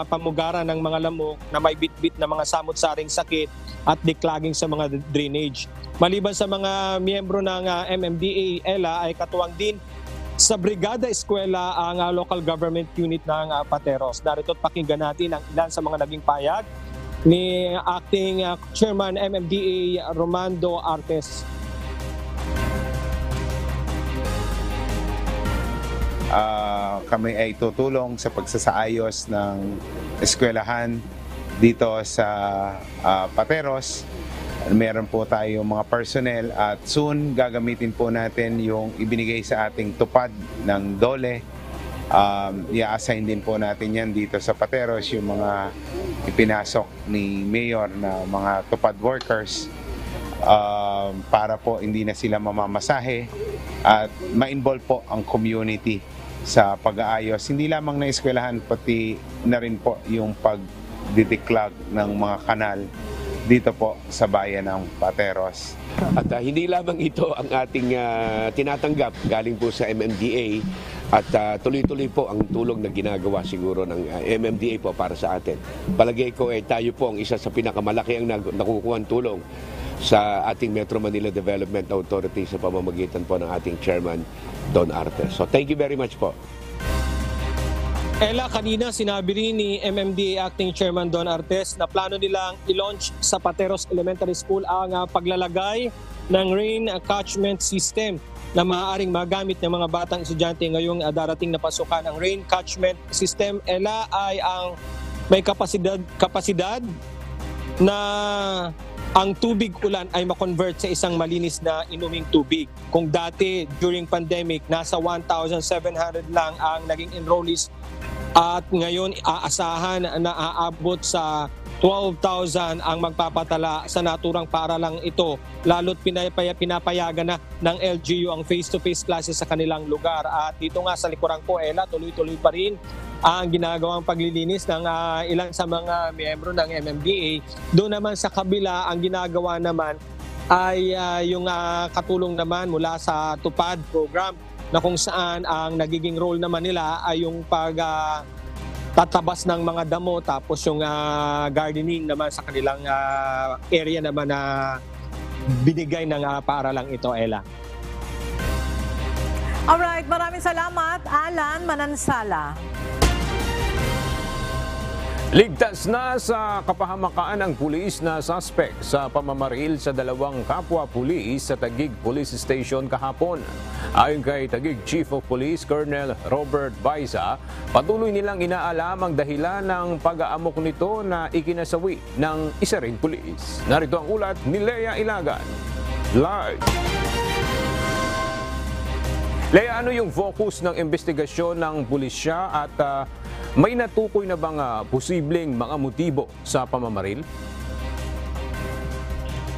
pamugaran ng mga lamok na may bitbit na mga samot-saring sakit at declogging sa mga drainage. Maliban sa mga miyembro ng MMDA, ELA ay katuwang din sa Brigada Eskwela ang local government unit ng Pateros. Narito at pakinggan natin ang ilan sa mga naging payag ni Acting Chairman MMDA Romando Artes. Kami ay tutulong sa pagsasaayos ng eskwelahan dito sa Pateros. Meron po tayong mga personnel at soon gagamitin po natin yung ibinigay sa ating tupad ng DOLE. I-assign din po natin yan dito sa Pateros, yung mga ipinasok ni Mayor na mga tupad workers para po hindi na sila mamamasahe at ma-involve po ang community sa pag-aayos. Hindi lamang na eskwelahan, pati na rin po yung pag-declog ng mga kanal dito po sa bayan ng Pateros. At hindi lamang ito ang ating tinatanggap galing po sa MMDA at tuloy-tuloy po ang tulong na ginagawa siguro ng MMDA po para sa atin. Palagay ko tayo po ang isa sa pinakamalaki ang nakukuhang tulong sa ating Metro Manila Development Authority sa pamamagitan po ng ating Chairman Don Artes. So thank you very much po. Ella, kanina sinabi rin ni MMDA Acting Chairman Don Artes na plano nilang i-launch sa Pateros Elementary School ang paglalagay ng rain catchment system na maaaring magamit ng mga batang estudyante ngayong darating na pasukan. Ang rain catchment system, Ella, ay ang may kapasidad na ang tubig ulan ay makonvert sa isang malinis na inuming tubig. Kung dati during pandemic, nasa 1,700 lang ang naging enrollees at ngayon aasahan na aabot sa 12,000 ang magpapatala sa naturang paaralang ito. Lalo't pinapayagan na ng LGU ang face-to-face classes sa kanilang lugar. At dito nga sa likuran ko, Ella, tuloy-tuloy pa rin ang ginagawang paglilinis ng ilan sa mga miyembro ng MMDA. Doon naman sa kabila, ang ginagawa naman ay yung katulong naman mula sa Tupad program na kung saan ang nagiging role naman nila ay yung tatabas ng mga damo tapos yung gardening naman sa kanilang area naman na binigay ng paaralang ito, Ella. Alright, maraming salamat, Alan Manansala. Ligtas na sa kapahamakan ang pulis na suspect sa pamamaril sa dalawang kapwa pulis sa Taguig Police Station kahapon. Ayon kay Taguig Chief of Police Colonel Robert Baisa, patuloy nilang inaalam ang dahilan ng pag-aamok nito na ikinasawi ng isa ring pulis. Narito ang ulat ni Lea Ilagan. Live! Lea, ano yung focus ng investigasyon ng pulisya at may natukoy na bang posibleng mga motibo sa pamamaril?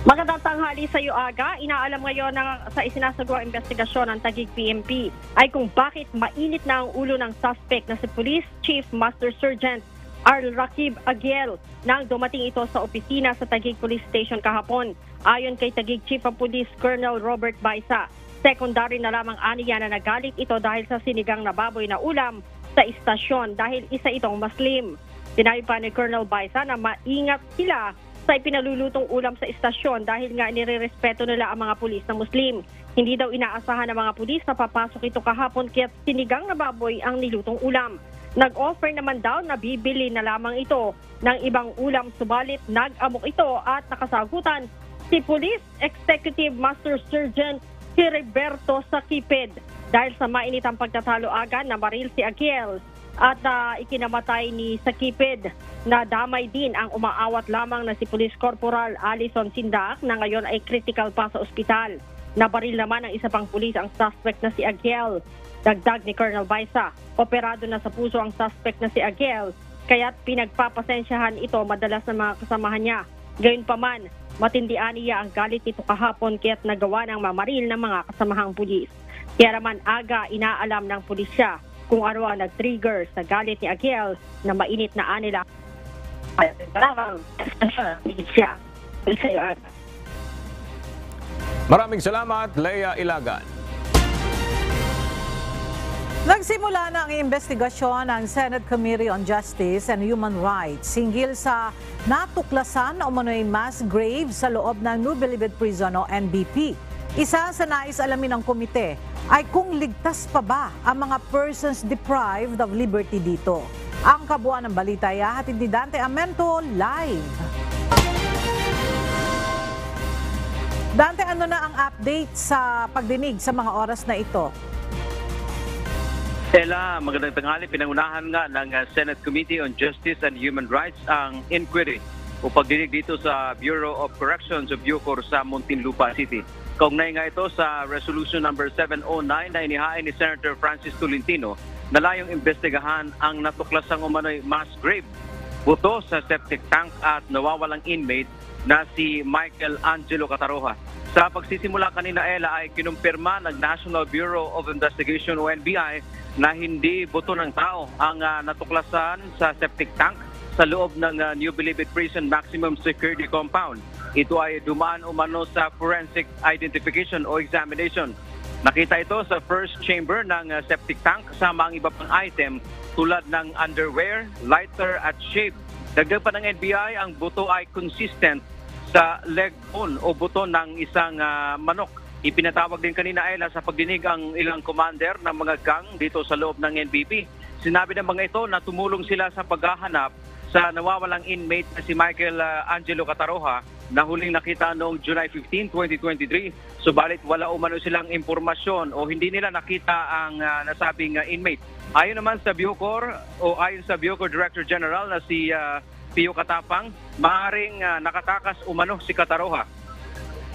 Magandang tanghali sa iyo, Aga. Inaalam ngayon sa isinasagawang investigasyon ng Taguig PNP ay kung bakit mainit na ang ulo ng suspect na si Police Chief Master Sergeant Arl Rakib Agiel nang dumating ito sa opisina sa Taguig Police Station kahapon. Ayon kay Taguig Chief of Police Colonel Robert Baisa, secondary na lamang aniya na nagalit ito dahil sa sinigang na baboy na ulam sa istasyon dahil isa itong Muslim. Sinabi pa ni Colonel Baisa na maingat sila sa ipinalulutong ulam sa istasyon dahil nga nirerespeto nila ang mga pulis na Muslim. Hindi daw inaasahan ng mga pulis na papasok ito kahapon kaya sinigang na baboy ang nilutong ulam. Nag-offer naman daw na bibili na lamang ito ng ibang ulam subalit nag-amok ito at nakasagutan si Police Executive Master Sergeant Heriberto Sakipid. Dahil sa mainitang pagtatalo agad na baril si Agiel at ikinamatay ni Sakipid na damay din ang umaawat lamang na si Police Corporal Alison Sindak na ngayon ay critical pa sa ospital. Nabaril naman ang isa pang pulis ang suspect na si Agiel. Dagdag ni Colonel Baisa, operado na sa puso ang suspect na si Agiel kaya't pinagpapasensyahan ito madalas ng mga kasamahan niya. Gayunpaman, matindihan niya ang galit nito kahapon kaya't nagawa ng mamaril ng mga kasamahang pulis. Kaya naman aga inaalam ng pulisya kung ano ang nag-trigger sa galit ni Agiel na mainit na anila. Maraming salamat, Leia Ilagan. Nagsimula na ang investigasyon ng Senate Committee on Justice and Human Rights hinggil sa natuklasan na umano'y mass grave sa loob ng New Bilibid Prison o NBP. Isa sa nais alamin ng komite ay kung ligtas pa ba ang mga persons deprived of liberty dito. Ang kabuuan ng balita ay hatid ni Dante Amento live. Dante, ano na ang update sa pagdinig sa mga oras na ito? Ella, magandang tanghali. Pinangunahan nga ng Senate Committee on Justice and Human Rights ang inquiry o pagdinig dito sa Bureau of Corrections of Bucor sa Muntinlupa City. Kaugnay nga ito sa Resolution number 709 na inihain ni Senator Francis Tolentino na layong imbestigahan ang natuklasang umano'y mass grave, buto sa septic tank at nawawalang inmate na si Michael Angelo Cataroha. Sa pagsisimula kanina, Ella, ay kinumpirma ng National Bureau of Investigation o NBI na hindi buto ng tao ang natuklasan sa septic tank sa loob ng New Bilibid Prison Maximum Security Compound. Ito ay dumaan umano sa forensic identification o examination. Nakita ito sa first chamber ng septic tank kasama ang iba pang item tulad ng underwear, lighter at shave. Dagdag pa ng NBI, ang buto ay consistent sa leg bone o buto ng isang manok. Ipinatawag din kanina, Ella, sa pagdinig ang ilang commander ng mga gang dito sa loob ng NBP. Sinabi ng mga ito na tumulong sila sa paghahanap sa nawawalang inmate na si Michael Angelo Cataroha na huling nakita noong July 15, 2023. Subalit wala umano silang impormasyon o hindi nila nakita ang nasabing inmate. Ayon naman sa Bucor o ayon sa Bucor Director General na si Pio Katapang, maaaring nakatakas umano si Cataroha.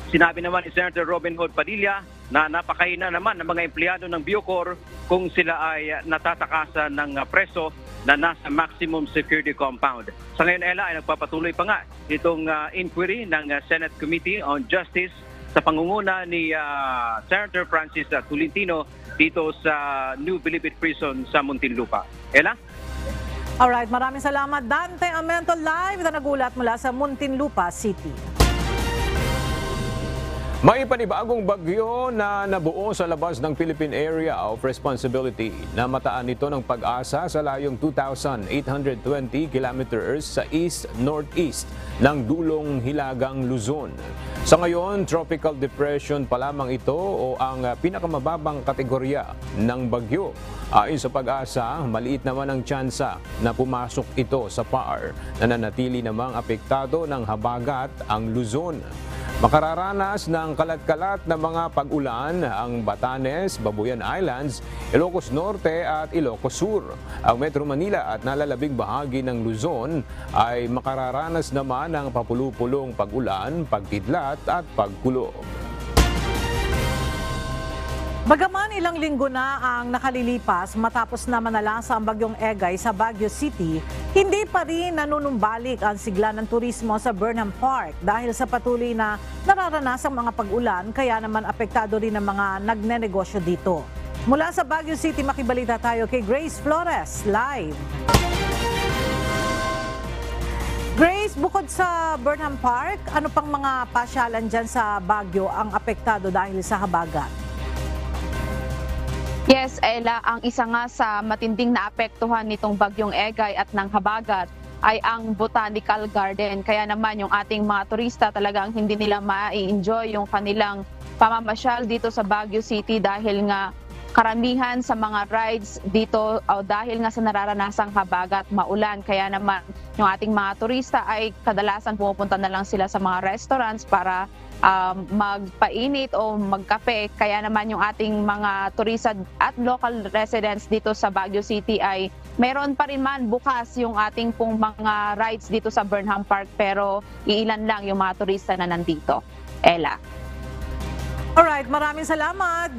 Sinabi naman ni Senator Robin Hood Padilla na napakahina naman ng mga empleyado ng Bucor kung sila ay natatakasan ng preso na nasa maximum security compound. Sa ngayon, Ella, ay nagpapatuloy pa nga itong inquiry ng Senate Committee on Justice sa pangunguna ni Senator Francis Tolentino dito sa New Bilibid Prison sa Muntinlupa. Ella? Alright, maraming salamat. Dante Amento live na nagulat mula sa Muntinlupa City. May panibagong bagyo na nabuo sa labas ng Philippine Area of Responsibility. Namataan nito ng Pag-asa sa layong 2,820 kilometers sa east-northeast ng dulong Hilagang Luzon. Sa ngayon, tropical depression pa lamang ito o ang pinakamababang kategorya ng bagyo. Ayon sa Pag-asa, maliit naman ang tsansa na pumasok ito sa PAR. Nananatili namang apektado ng habagat ang Luzon. Makararanas ng kalat-kalat na mga pag-ulan ang Batanes, Babuyan Islands, Ilocos Norte at Ilocos Sur. Ang Metro Manila at nalalabing bahagi ng Luzon ay makararanas naman ng papulu-pulong pag-ulan, pagkidlat at pagkulog. Bagaman ilang linggo na ang nakalilipas matapos na manalasa ang bagyong Egay sa Baguio City, hindi pa rin nanunumbalik ang sigla ng turismo sa Burnham Park dahil sa patuloy na nararanasang mga pag-ulan, kaya naman apektado rin ang mga nagnenegosyo dito. Mula sa Baguio City, makibalita tayo kay Grace Flores, live. Grace, bukod sa Burnham Park, ano pang mga pasyalan dyan sa Baguio ang apektado dahil sa habagat? Yes, Ella, ang isa nga sa matinding naapektuhan nitong bagyong Egay at ng habagat ay ang Botanical Garden. Kaya naman yung ating mga turista talagang hindi nila ma-enjoy yung kanilang pamamasyal dito sa Baguio City dahil nga karamihan sa mga rides dito dahil nga sa nararanasang habagat, maulan. Kaya naman yung ating mga turista ay kadalasan pumupunta na lang sila sa mga restaurants para magpainit o magkape. Kaya naman yung ating mga turista at local residents dito sa Baguio City ay meron pa rin man bukas yung ating pong mga rides dito sa Burnham Park, pero iilan lang yung mga turista na nandito. Ella. Alright, maraming salamat.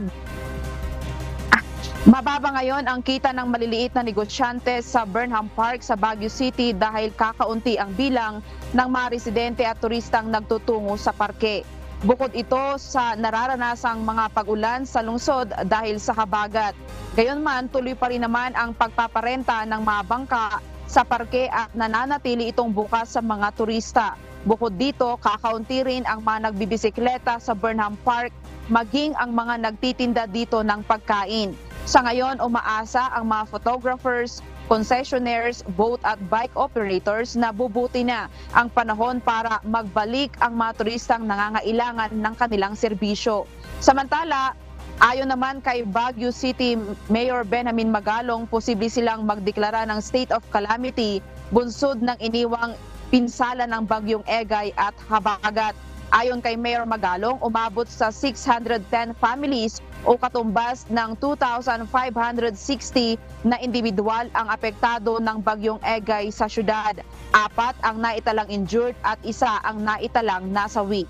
Mababa ngayon ang kita ng maliliit na negosyante sa Burnham Park sa Baguio City dahil kakaunti ang bilang ng mga residente at turistang nagtutungo sa parke. Bukod ito sa nararanasang mga pag-ulan sa lungsod dahil sa habagat. Gayunman, tuloy pa rin naman ang pagpaparenta ng mga bangka sa parke at nananatili itong bukas sa mga turista. Bukod dito, kakaunti rin ang mga nagbibisikleta sa Burnham Park, maging ang mga nagtitinda dito ng pagkain. Sa ngayon, umaasa ang mga photographers, concessionaires, boat at bike operators na bubuti na ang panahon para magbalik ang mga turistang nangangailangan ng kanilang serbisyo. Samantala, ayon naman kay Baguio City Mayor Benjamin Magalong, posible silang magdeklara ng state of calamity bunsod ng iniwang pinsala ng bagyong Egay at habagat. Ayon kay Mayor Magalong, umabot sa 610 families o katumbas ng 2,560 na individual ang apektado ng bagyong Egay sa syudad. 4 ang naitalang injured at 1 ang naitalang nasawi.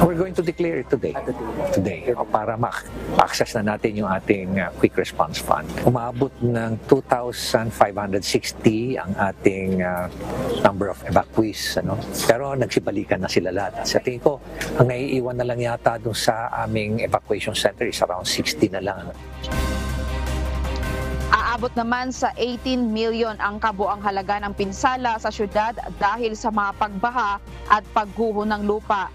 We're going to declare it today para ma-access na natin yung ating quick response fund. Umabot ng 2,560 ang ating number of evacuees. Pero nagsibalikan na sila lahat. Sa tingin ko, ang naiiwan na lang yata dun sa aming evacuation center is around 60 na lang. Aabot naman sa 18 million ang kabuang halaga ng pinsala sa syudad dahil sa mga pagbaha at pagguho ng lupa.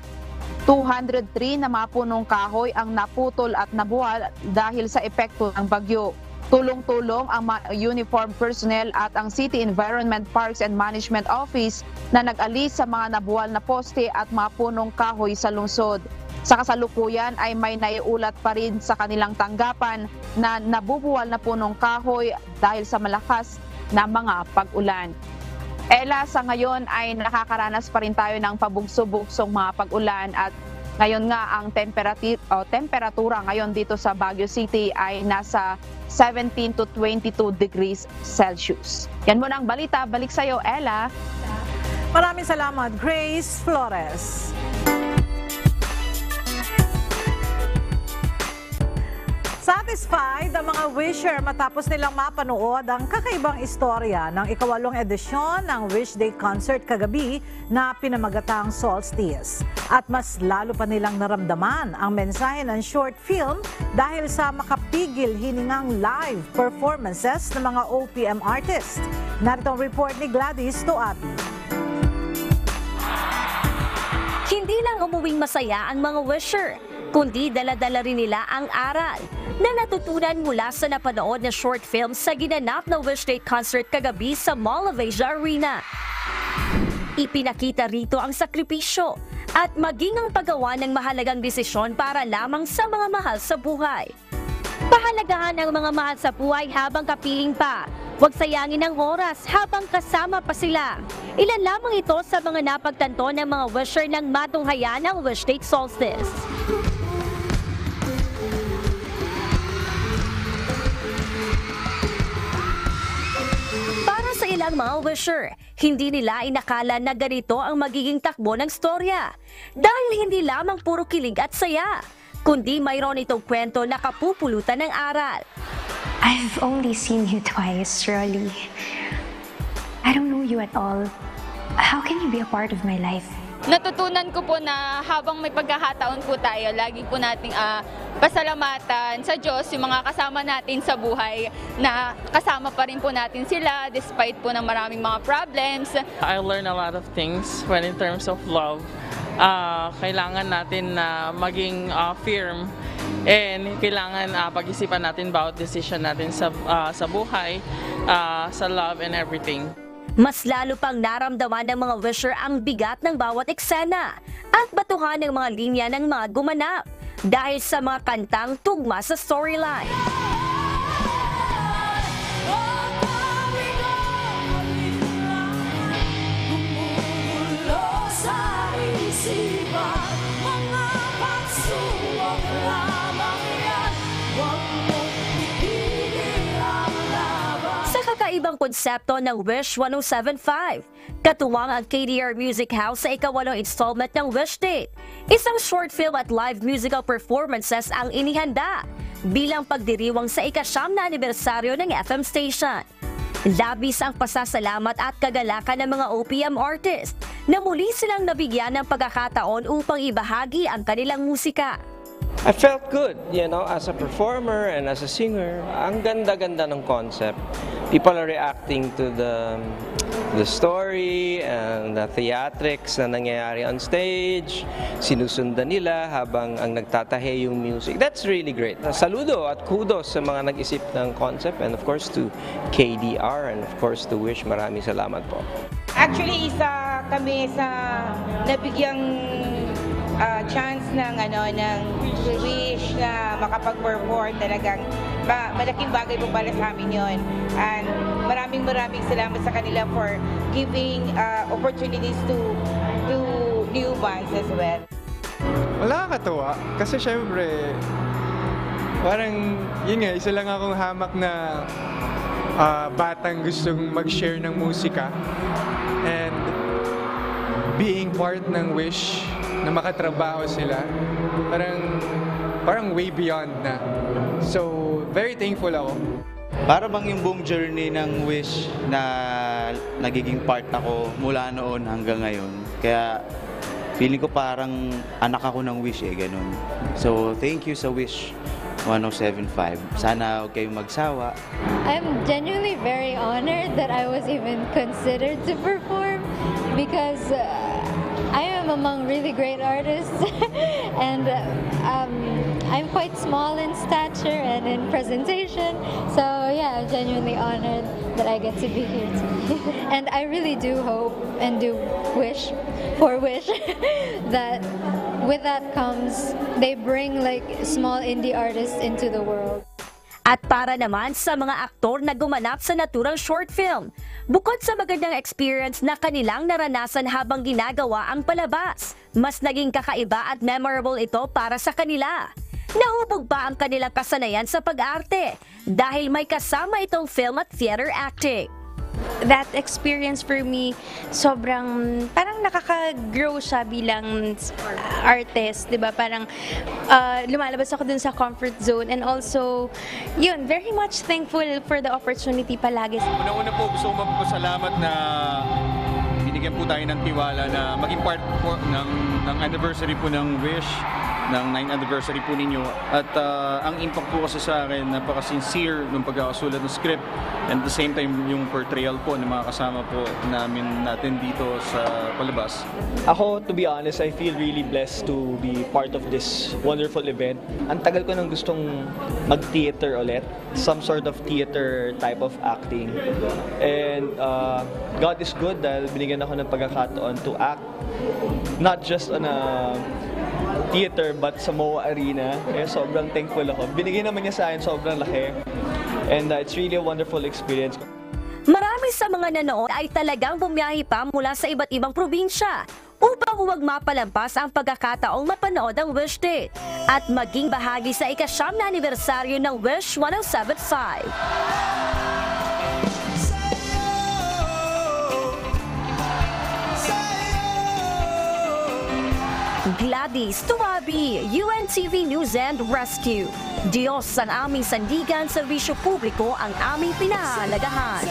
203 na mga punong kahoy ang naputol at nabuwal dahil sa epekto ng bagyo. Tulong-tulong ang mga uniform personnel at ang City Environment, Parks and Management Office na nag-alis sa mga nabuwal na poste at mga punong kahoy sa lungsod. Sa kasalukuyan ay may naiulat pa rin sa kanilang tanggapan na nabubuwal na punong kahoy dahil sa malakas na mga pag-ulan. Ella, sa ngayon ay nakakaranas pa rin tayo ng pabugso-bugsong mga pag-ulan at ngayon nga ang temperatura ngayon dito sa Baguio City ay nasa 17 to 22 degrees Celsius. Yan muna ang balita. Balik sa iyo, Ella. Maraming salamat, Grace Flores. Satisfied ang mga wisher matapos nilang mapanood ang kakaibang istorya ng ika-8 edisyon ng Wish Day Concert kagabi na pinamagatang Solstice. At mas lalo pa nilang naramdaman ang mensahe ng short film dahil sa makapigil hiningang live performances ng mga OPM artists. Narito ang report ni Gladys Toabi. Hindi lang umuwing masaya ang mga wisher, kundi dala-dala rin nila ang aral na natutunan mula sa napanood na short film sa ginanap na Wish Day Concert kagabi sa Mall of Asia Arena. Ipinakita rito ang sakripisyo at maging ang paggawa ng mahalagang desisyon para lamang sa mga mahal sa buhay. Pahalagahan ang mga mahal sa buhay habang kapiling pa. Huwag sayangin ang oras habang kasama pa sila. Ilan lamang ito sa mga napagtanto ng mga wisher ng matunghayan ng Wish Day Solstice. Para sa ilang mga wisher, hindi nila inakala na ganito ang magiging takbo ng storya. Dahil hindi lamang puro kilig at saya, kundi mayroon itong kwento na kapupulutan ng aral. I've only seen you twice, Rolly. I don't know you at all. How can you be a part of my life? Natutunan ko po na habang may pagkakataon po tayo, lagi po nating pasalamatan sa Diyos, yung mga kasama natin sa buhay, na kasama pa rin po natin sila despite po ng maraming mga problems. I learned a lot of things when in terms of love. Kailangan natin na maging firm and kailangan pag-isipan natin bawat decision natin sa buhay, sa love and everything. Mas lalo pang naramdaman ng mga wisher ang bigat ng bawat eksena at batuhan ng mga linya ng mga gumanap dahil sa mga kantang tugma sa storyline. Ibang konsepto ng Wish 1075. Katuwang ang KDR Music House sa ika-8 installment ng Wish Day. Isang short film at live musical performances ang inihanda bilang pagdiriwang sa ika-9 na anibersaryo ng FM station. Labis ang pasasalamat at kagalakan ng mga OPM artists na muli silang nabigyan ng pagkakataon upang ibahagi ang kanilang musika. I felt good, as a performer and as a singer. Ang ganda-ganda ng concept. People are reacting to the story and the theatrics na nangyayari on stage. Sinusundan nila habang ang nagtatahe yung music. That's really great. Saludo at kudos sa mga nag-isip ng concept, and of course to KDR, and of course to Wish. Maraming salamat po. Actually, isa kami sa nabigyang chance ng Wish na makapag-perform. Talagang malaking bagay po para sa amin yun. And maraming salamat sa kanila for giving opportunities to new bands as well. Wala, katuwa. Kasi syempre, parang yun nga, isa lang akong hamak na batang gustong mag-share ng musika. And being part ng Wish, na makatrabaho sila, parang way beyond na. So, very thankful ako. Para bang yung buong journey ng Wish na nagiging part ako mula noon hanggang ngayon. Kaya feeling ko parang anak ako ng Wish ganun. So, thank you sa Wish 107.5. Sana huwag kayong magsawa. I'm genuinely very honored that I was even considered to perform because I am among really great artists and I'm quite small in stature and in presentation, so yeah, I'm genuinely honored that I get to be here today. And I really do hope and do wish that with that comes they bring like small indie artists into the world. At para naman sa mga aktor na gumanap sa naturang short film, bukod sa magandang experience na kanilang naranasan habang ginagawa ang palabas, mas naging kakaiba at memorable ito para sa kanila. Nahubog pa ang kanilang kasanayan sa pag-arte dahil may kasama itong film at theater acting. That experience for me, sobrang parang nakaka-grow siya bilang artist, 'di ba? Parang lumalabas ako dun sa comfort zone, and also yun, very much thankful for the opportunity palagi. Una-una po gusto ko magpasalamat na binigyan po tayo ng tiwala na maging part po ng anniversary po ng Wish, ng 9th anniversary po ninyo. At ang impact po kasi sa akin, napaka-sincere ng pagkakasulat ng script, and at the same time yung portrayal po ng mga kasama po natin dito sa palabas. Ako, to be honest, I feel really blessed to be part of this wonderful event. Ang tagal ko nang gustong mag-theater ulit, some sort of theater type of acting. And God is good dahil binigyan ako ng pagkakataon to act, not just on a theater but sa MOA Arena. Kaya sobrang thankful ako. Binigyan naman niya sa akin sobrang laki. And it's really a wonderful experience. Marami sa mga nanood ay talagang bumiyahe pa mula sa iba't ibang probinsya upang huwag mapalampas ang pagkakataong mapanood ang Wish Date at maging bahagi sa ika-9 na anibersaryo ng Wish 107.5. Gladys Tumabi, UNTV News and Rescue. Diyos ang aming sandigan, serbisyo publiko ang aming pinahalagahan.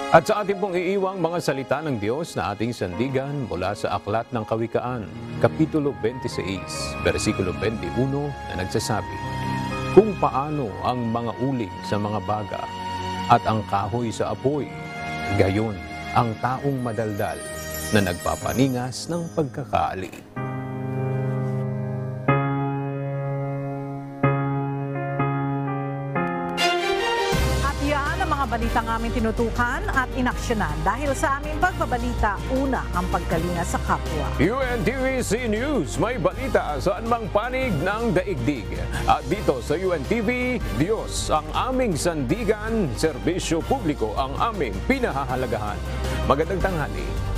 At sa ating pong iiwang mga salita ng Diyos na ating sandigan mula sa Aklat ng Kawikaan, Kapitulo 26, versikulo 21 na nagsasabi, kung paano ang mga uling sa mga baga at ang kahoy sa apoy, gayon ang taong madaldal na nagpapaningas ng pagkakaali. Balitang aming tinutukan at inaksyonan dahil sa aming pagbabalita, una ang pagkalinga sa kapwa. UNTV News, may balita sa anumang panig ng daigdig. At dito sa UNTV, Diyos ang aming sandigan, serbisyo publiko ang aming pinahahalagahan. Magandang tanghali.